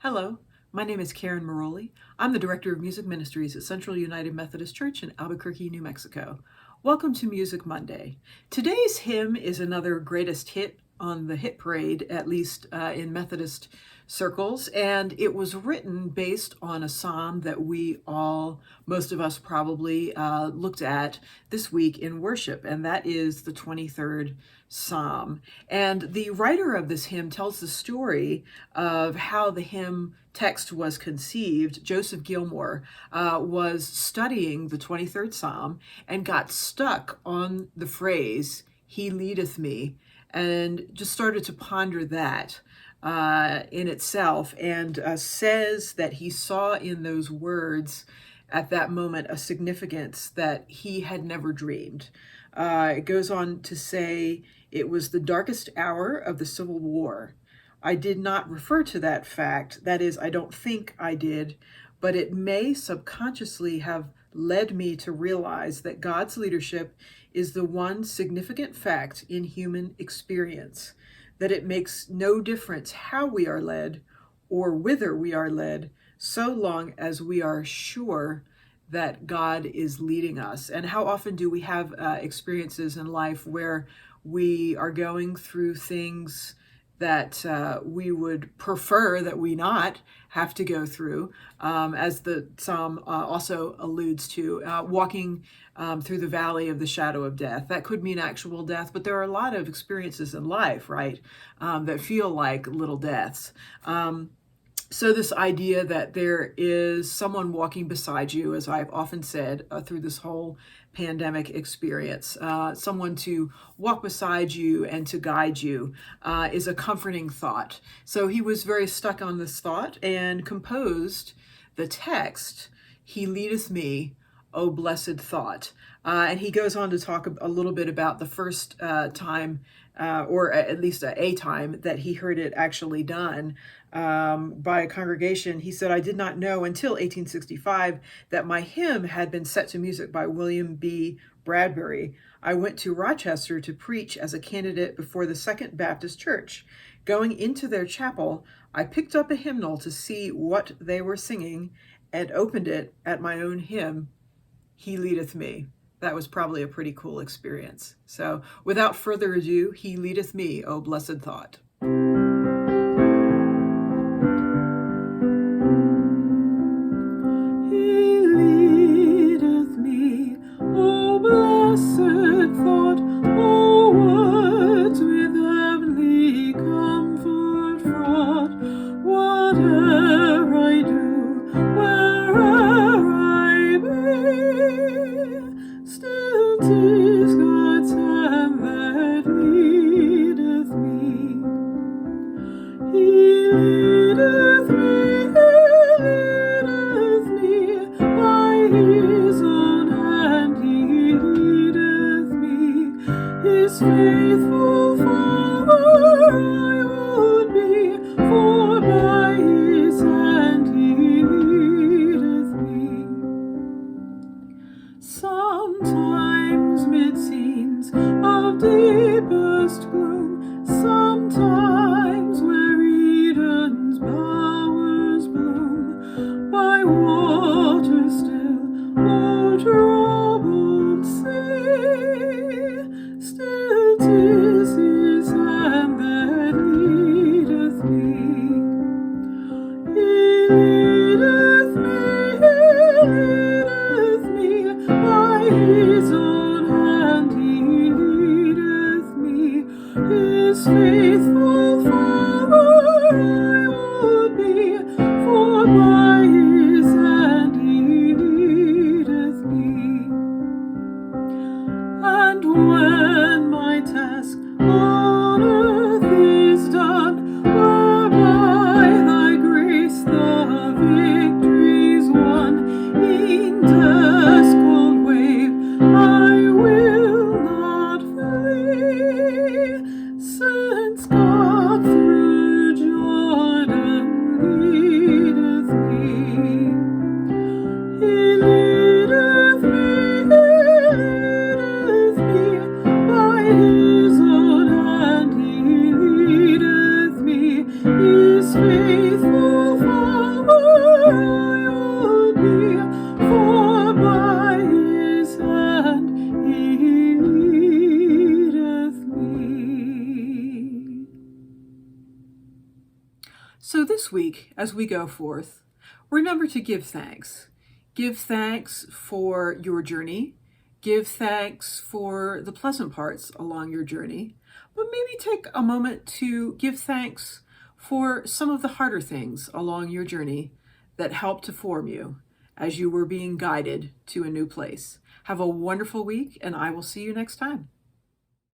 Hello, my name is Karen Maroli. I'm the Director of Music Ministries at Central United Methodist Church in Albuquerque, New Mexico. Welcome to Music Monday. Today's hymn is another greatest hit on the hit parade, at least in Methodist circles, and it was written based on a psalm that most of us probably looked at this week in worship, and that is the 23rd Psalm. And the writer of this hymn tells the story of how the hymn text was conceived. Joseph Gilmore was studying the 23rd Psalm and got stuck on the phrase, "He leadeth me," and just started to ponder that in itself, and says that he saw in those words at that moment a significance that he had never dreamed. It goes on to say, "It was the darkest hour of the Civil War. I did not refer to that fact, that is, I don't think I did, but it may subconsciously have led me to realize that God's leadership is the one significant fact in human experience, that it makes no difference how we are led or whither we are led, so long as we are sure that God is leading us." And how often do we have experiences in life where we are going through things that we would prefer that we not have to go through, as the psalm also alludes to, walking through the valley of the shadow of death. That could mean actual death, but there are a lot of experiences in life, right, that feel like little deaths. So this idea that there is someone walking beside you, as I've often said through this whole pandemic experience, someone to walk beside you and to guide you, is a comforting thought. So he was very stuck on this thought and composed the text, "He leadeth me, O blessed thought." And he goes on to talk a little bit about the first time, or at least a time that he heard it actually done by a congregation. He said, "I did not know until 1865 that my hymn had been set to music by William B. Bradbury. I went to Rochester to preach as a candidate before the Second Baptist Church. Going into their chapel, I picked up a hymnal to see what they were singing and opened it at my own hymn, 'He leadeth me.'" That was probably a pretty cool experience. So without further ado, "He leadeth me, O blessed thought." He leadeth me, O blessed thought, O words with heavenly comfort fraught. Whate'er I do, where'er I be, still 'tis God's hand that leadeth me. So this week, as we go forth, remember to give thanks. Give thanks for your journey. Give thanks for the pleasant parts along your journey. But maybe take a moment to give thanks for some of the harder things along your journey that helped to form you as you were being guided to a new place. Have a wonderful week, and I will see you next time.